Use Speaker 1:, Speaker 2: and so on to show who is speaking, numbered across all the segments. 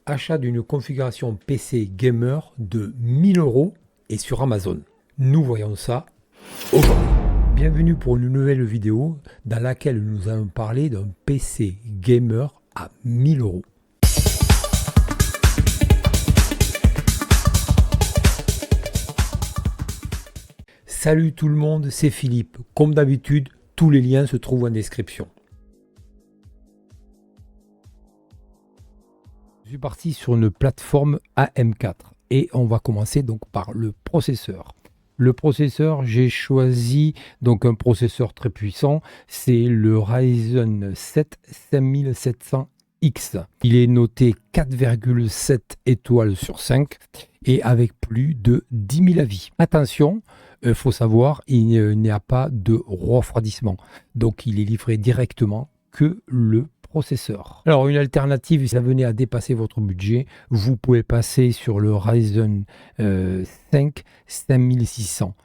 Speaker 1: achat d'une configuration PC gamer de 1000 € et sur Amazon. Nous voyons ça aujourd'hui. Bienvenue pour une nouvelle vidéo dans laquelle nous allons parler d'un PC gamer à 1000 €. Salut tout le monde, c'est Philippe. Comme d'habitude, tous les liens se trouvent en description. Je suis parti sur une plateforme AM4 et on va commencer donc par le processeur. Le processeur, j'ai choisi donc un processeur très puissant, c'est le Ryzen 7 5700X. Il est noté 4,7 étoiles sur 5 et avec plus de 10 000 avis. Attention, il faut savoir, il n'y a pas de refroidissement, donc il est livré directement que le processeur. Alors une alternative, si ça venait à dépasser votre budget, vous pouvez passer sur le Ryzen 5 5600.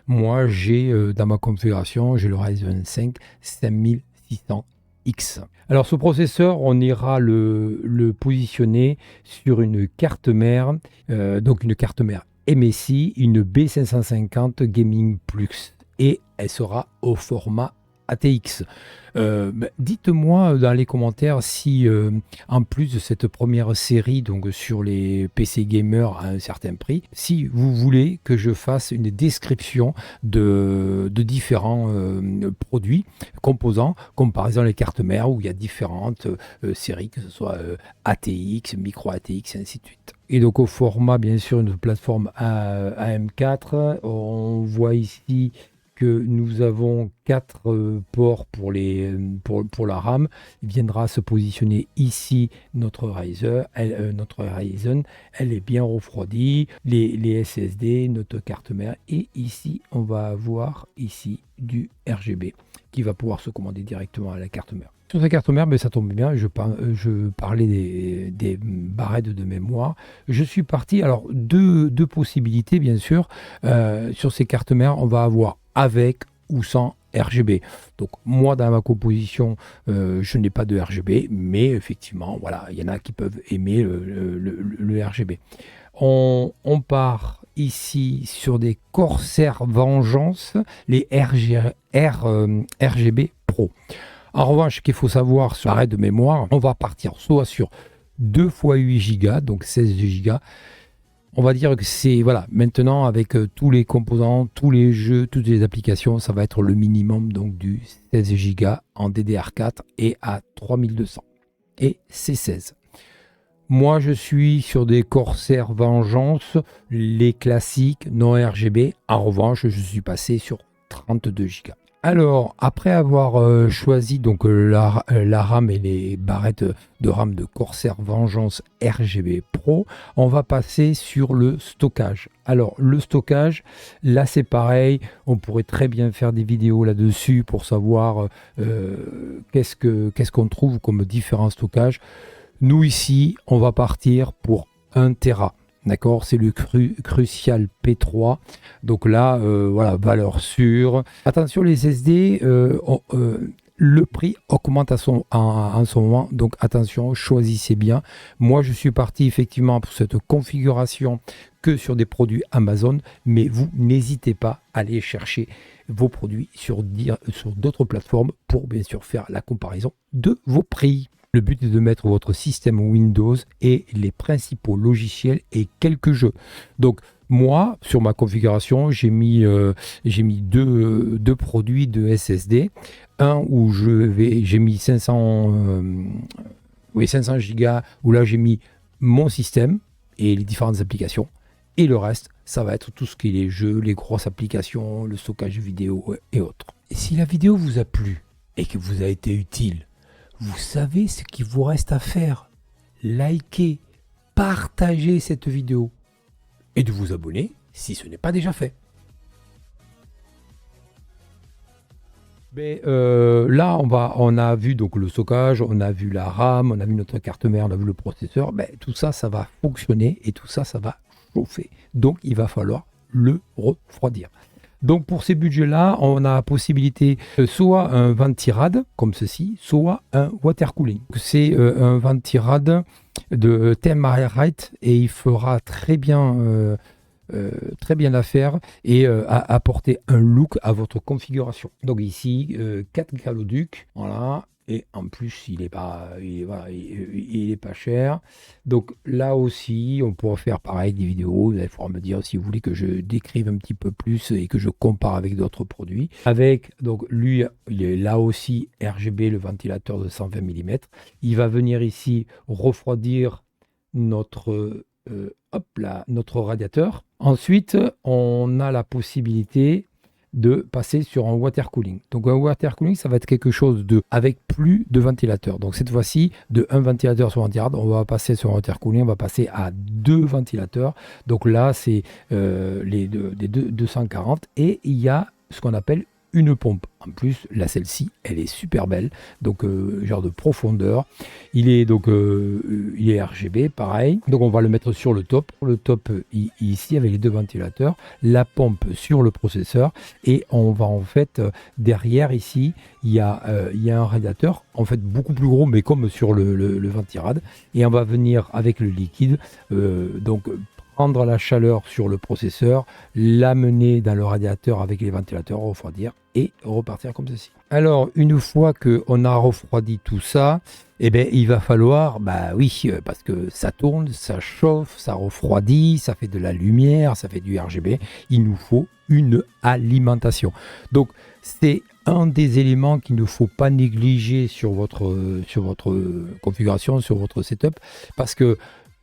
Speaker 1: Moi j'ai dans ma configuration, j'ai le Ryzen 5 5600X. Alors ce processeur, on ira le positionner sur une carte mère, donc une carte mère MSI, une B550 Gaming Plus, et elle sera au format ATX. Dites-moi dans les commentaires si en plus de cette première série donc sur les PC gamers à un certain prix, si vous voulez que je fasse une description de différents produits composants, comme par exemple les cartes mères où il y a différentes séries, que ce soit ATX, micro ATX, et ainsi de suite. Et donc au format bien sûr une plateforme AM4, on voit ici que nous avons 4 ports pour la RAM. Il viendra se positionner ici notre Ryzen, elle est bien refroidie, les SSD, notre carte mère, et ici on va avoir ici du RGB qui va pouvoir se commander directement à la carte mère. Sur cette carte mère, ça tombe bien, je parlais des barrettes de mémoire. Je suis parti, alors deux possibilités bien sûr. Sur ces cartes mères, on va avoir avec ou sans RGB. Donc moi dans ma composition, je n'ai pas de RGB, mais effectivement, voilà, il y en a qui peuvent aimer le RGB. On part ici sur des Corsair Vengeance, les RGB Pro. En revanche, ce qu'il faut savoir sur l'arrêt de mémoire, on va partir soit sur 2 x 8 Go, donc 16 Go. On va dire que c'est, voilà, maintenant avec tous les composants, tous les jeux, toutes les applications, ça va être le minimum donc du 16 Go en DDR4 et à 3200. Et c'est 16. Moi, je suis sur des Corsair Vengeance, les classiques, non RGB. En revanche, je suis passé sur 32 Go. Alors, après avoir choisi donc la RAM et les barrettes de RAM de Corsair Vengeance RGB Pro, on va passer sur le stockage. Alors, le stockage, là c'est pareil, on pourrait très bien faire des vidéos là-dessus pour savoir qu'est-ce qu'on trouve comme différents stockages. Nous ici, on va partir pour 1 Tera. D'accord, c'est le Crucial P3. Donc là, voilà, valeur sûre. Attention, les SSD, le prix augmente en ce moment. Donc attention, choisissez bien. Moi, je suis parti effectivement pour cette configuration que sur des produits Amazon. Mais vous, n'hésitez pas à aller chercher vos produits sur d'autres plateformes pour bien sûr faire la comparaison de vos prix. Le but est de mettre votre système Windows et les principaux logiciels et quelques jeux. Donc moi, sur ma configuration, j'ai mis deux produits de SSD. Un où j'ai mis 500 Go, où là j'ai mis mon système et les différentes applications. Et le reste, ça va être tout ce qui est les jeux, les grosses applications, le stockage vidéo et autres. Et si la vidéo vous a plu et que vous a été utile, vous savez ce qu'il vous reste à faire. Likez, partagez cette vidéo et de vous abonner si ce n'est pas déjà fait. Là, on a vu donc le stockage, on a vu la RAM, on a vu notre carte mère, on a vu le processeur. Tout ça, ça va fonctionner et tout ça, ça va chauffer. Donc, il va falloir le refroidir. Donc pour ces budgets-là, on a la possibilité soit un ventirad comme ceci, soit un water cooling. C'est un ventirad de Thermalright et il fera très bien l'affaire et apporter un look à votre configuration. Donc ici, 4 galoducs, voilà. Et en plus, il est pas cher. Donc là aussi, on pourra faire pareil des vidéos. Vous allez pouvoir me dire si vous voulez que je décrive un petit peu plus et que je compare avec d'autres produits. Avec, donc lui, il est là aussi RGB, le ventilateur de 120 mm. Il va venir ici refroidir notre radiateur. Ensuite, on a la possibilité de passer sur un water cooling. Donc un water cooling, ça va être quelque chose avec plus de ventilateurs. Donc cette fois-ci, de un ventilateur sur ventilateur, on va passer sur un water cooling, on va passer à 2 ventilateurs. Donc là, c'est les 240 et il y a ce qu'on appelle une pompe. En plus, celle-ci, elle est super belle, donc genre de profondeur. Il est RGB, pareil. Donc on va le mettre sur le top. Le top ici avec les 2 ventilateurs, la pompe sur le processeur et on va en fait derrière ici, il y a un radiateur en fait beaucoup plus gros, mais comme sur le Ventirad, et on va venir avec le liquide, prendre la chaleur sur le processeur, l'amener dans le radiateur avec les ventilateurs, refroidir et repartir comme ceci. Alors, une fois qu'on a refroidi tout ça, il va falloir, parce que ça tourne, ça chauffe, ça refroidit, ça fait de la lumière, ça fait du RGB, il nous faut une alimentation. Donc, c'est un des éléments qu'il ne faut pas négliger sur votre configuration, sur votre setup, parce que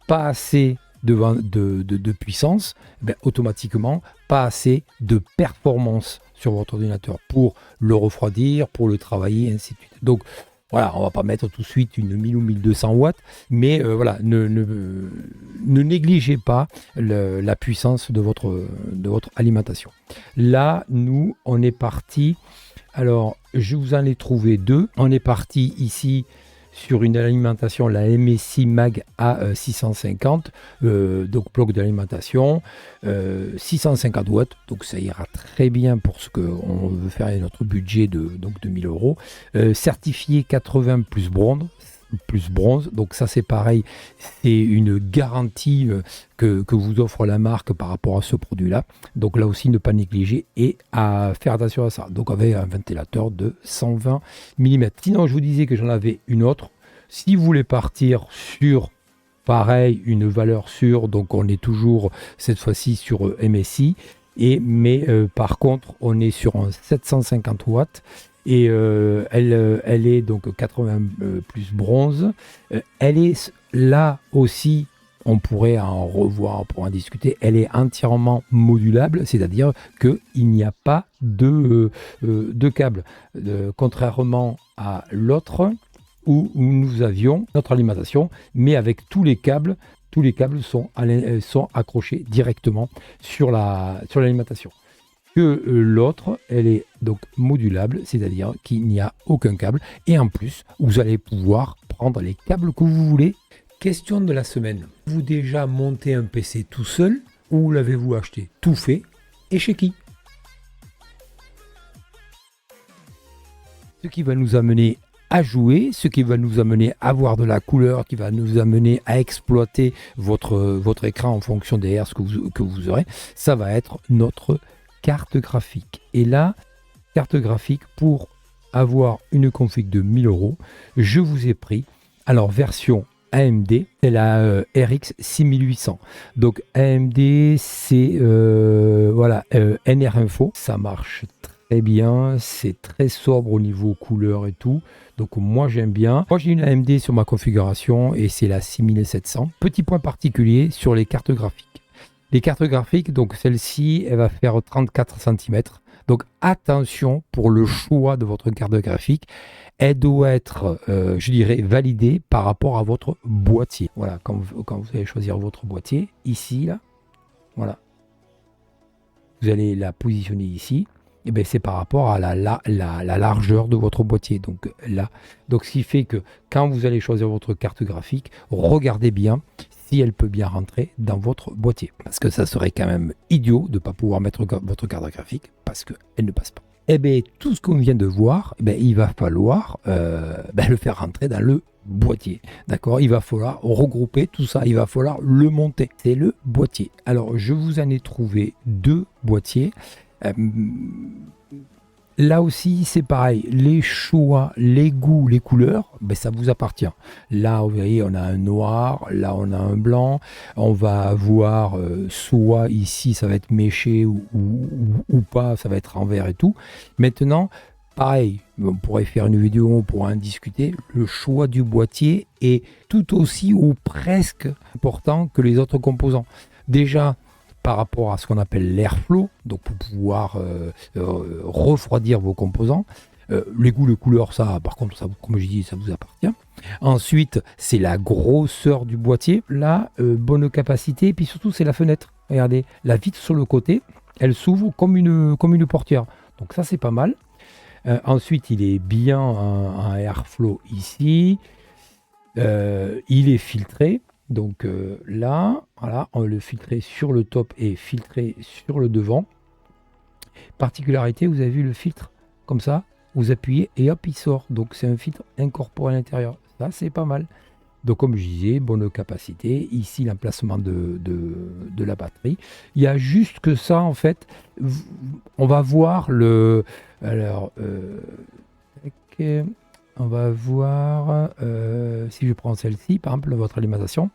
Speaker 1: pas assez de puissance, automatiquement, pas assez de performance sur votre ordinateur pour le refroidir, pour le travailler, et ainsi de suite. Donc, voilà, on va pas mettre tout de suite une 1000 ou 1200 watts, mais ne négligez pas la puissance de votre alimentation. Là, nous, on est parti. Alors, je vous en ai trouvé 2. On est parti ici sur une alimentation, la MSI Mag A650, donc bloc d'alimentation, 650 watts, donc ça ira très bien pour ce qu'on veut faire avec notre budget de 1000 euros. Certifié 80 plus bronze, donc ça c'est pareil, c'est une garantie que vous offre la marque par rapport à ce produit-là. Donc là aussi, ne pas négliger et à faire attention à ça. Donc avec un ventilateur de 120 mm. Sinon, je vous disais que j'en avais une autre. Si vous voulez partir sur, pareil, une valeur sûre, donc on est toujours cette fois-ci sur MSI, mais par contre, on est sur un 750 watts. Et elle est donc 80 plus bronze. Elle est là aussi, on pourrait en revoir, on pourrait en discuter. Elle est entièrement modulable, c'est-à-dire qu'il n'y a pas de câble. Contrairement à l'autre, où nous avions notre alimentation, mais avec tous les câbles sont accrochés directement sur l'alimentation. Que l'autre, elle est donc modulable, c'est-à-dire qu'il n'y a aucun câble. Et en plus, vous allez pouvoir prendre les câbles que vous voulez. Question de la semaine. Avez-vous déjà monté un PC tout seul ou l'avez-vous acheté tout fait et chez qui? Ce qui va nous amener à jouer, ce qui va nous amener à voir de la couleur, qui va nous amener à exploiter votre écran en fonction des hertz que vous aurez, ça va être notre carte graphique. Et là, carte graphique, pour avoir une config de 1000 euros, je vous ai pris, alors version AMD, c'est la RX 6800. Donc AMD, c'est NR Info, ça marche très bien, c'est très sobre au niveau couleur et tout. Donc moi j'aime bien. Moi j'ai une AMD sur ma configuration et c'est la 6700. Petit point particulier sur les cartes graphiques. Les cartes graphiques, donc celle-ci, elle va faire 34 cm. Donc attention pour le choix de votre carte graphique. Elle doit être, je dirais, validée par rapport à votre boîtier. Voilà, quand vous allez choisir votre boîtier, ici, là, voilà. Vous allez la positionner ici. Et bien c'est par rapport à la largeur de votre boîtier. Donc là, donc ce qui fait que quand vous allez choisir votre carte graphique, regardez bien si elle peut bien rentrer dans votre boîtier. Parce que ça serait quand même idiot de ne pas pouvoir mettre votre carte graphique parce qu'elle ne passe pas. Et bien tout ce qu'on vient de voir, il va falloir le faire rentrer dans le boîtier. D'accord? Il va falloir regrouper tout ça, il va falloir le monter. C'est le boîtier. Alors, je vous en ai trouvé 2 boîtiers. Là aussi, c'est pareil. Les choix, les goûts, les couleurs, ben, ça vous appartient. Là, vous voyez, on a un noir, là, on a un blanc. On va avoir soit ici, ça va être méché ou pas, ça va être en vert et tout. Maintenant, pareil, on pourrait faire une vidéo, on pourra en discuter. Le choix du boîtier est tout aussi ou presque important que les autres composants. Déjà, par rapport à ce qu'on appelle l'airflow, donc pour pouvoir refroidir vos composants. Les goûts, les couleurs, ça, par contre, ça, comme je dis, ça vous appartient. Ensuite, c'est la grosseur du boîtier, la bonne capacité, et puis surtout, c'est la fenêtre. Regardez, la vitre sur le côté, elle s'ouvre comme une portière. Donc ça, c'est pas mal. Ensuite, il est bien un airflow ici. Il est filtré. Donc là, voilà, on le filtré sur le top et filtré sur le devant. Particularité, vous avez vu le filtre comme ça, vous appuyez et hop, il sort. Donc c'est un filtre incorporé à l'intérieur. Ça, c'est pas mal. Donc comme je disais, bonne capacité. Ici, l'emplacement de la batterie. Il y a juste que ça, en fait. On va voir le... Alors, on va voir, si je prends celle-ci, par exemple, votre alimentation,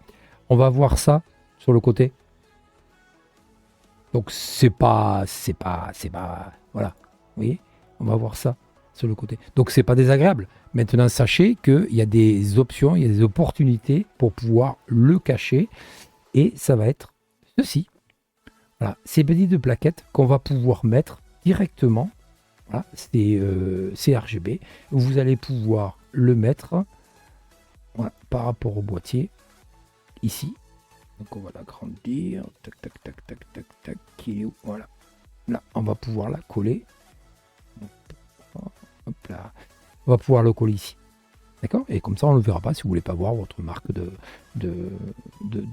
Speaker 1: on va voir ça sur le côté. Donc, c'est pas, voilà, vous voyez, on va voir ça sur le côté. Donc, c'est pas désagréable. Maintenant, sachez qu'il y a des options, il y a des opportunités pour pouvoir le cacher. Et ça va être ceci. Voilà, ces petites plaquettes qu'on va pouvoir mettre directement. Voilà, c'est RGB. Vous allez pouvoir le mettre voilà, par rapport au boîtier ici. Donc on va l'agrandir. Tac, tac, tac, tac, tac, tac. Qui est où? Voilà. Là, on va pouvoir la coller. Hop là. On va pouvoir le coller ici. D'accord? Et comme ça, on ne le verra pas si vous ne voulez pas voir votre marque de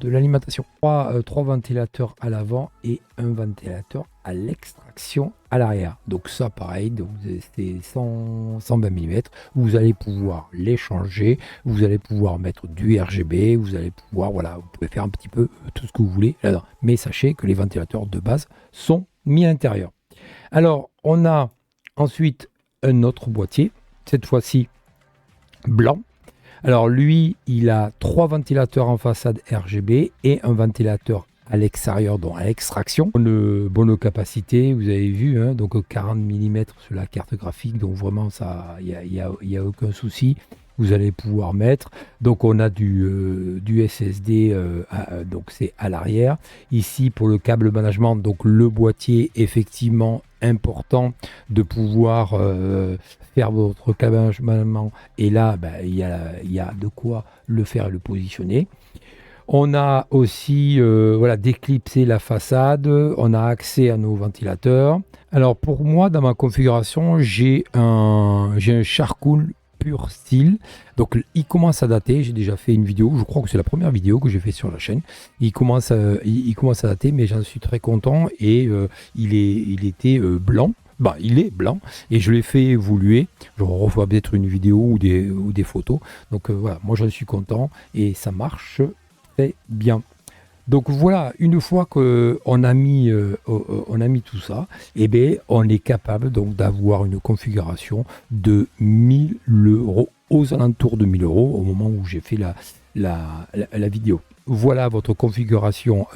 Speaker 1: l'alimentation. 3 ventilateurs à l'avant et un ventilateur à l'extraction à l'arrière. Donc ça, pareil, c'est 120 mm. Vous allez pouvoir les changer. Vous allez pouvoir mettre du RGB. Vous allez pouvoir, voilà, vous pouvez faire un petit peu tout ce que vous voulez là-dedans. Mais sachez que les ventilateurs de base sont mis à l'intérieur. Alors, on a ensuite un autre boîtier. Cette fois-ci, blanc. Alors lui, il a 3 ventilateurs en façade RGB et un ventilateur à l'extérieur, donc à l'extraction. Bonne capacité, vous avez vu, hein, donc 40 mm sur la carte graphique, donc vraiment ça, il y a aucun souci. Vous allez pouvoir mettre. Donc on a du SSD, donc c'est à l'arrière. Ici pour le câble management, donc le boîtier effectivement important de pouvoir faire votre câble management. Et là, il y a de quoi le faire et le positionner. On a aussi voilà, déclipsé la façade. On a accès à nos ventilateurs. Alors pour moi, dans ma configuration, j'ai un Charcoal Pure Steel. Donc il commence à dater, j'ai déjà fait une vidéo, je crois que c'est la première vidéo que j'ai fait sur la chaîne. Il commence à dater, mais j'en suis très content et il était blanc. Bah, il est blanc et je l'ai fait évoluer. Je revois peut-être une vidéo ou des photos. Donc voilà, moi j'en suis content et ça marche très bien. Donc voilà, une fois qu'on a mis tout ça, eh bien, on est capable donc d'avoir une configuration de 1000 €, aux alentours de 1000 € au moment où j'ai fait la vidéo. Voilà votre configuration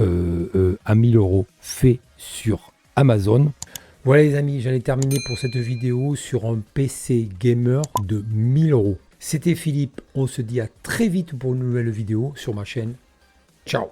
Speaker 1: à 1000 € fait sur Amazon. Voilà les amis, j'en ai terminé pour cette vidéo sur un PC gamer de 1000 €. C'était Philippe, on se dit à très vite pour une nouvelle vidéo sur ma chaîne. Ciao!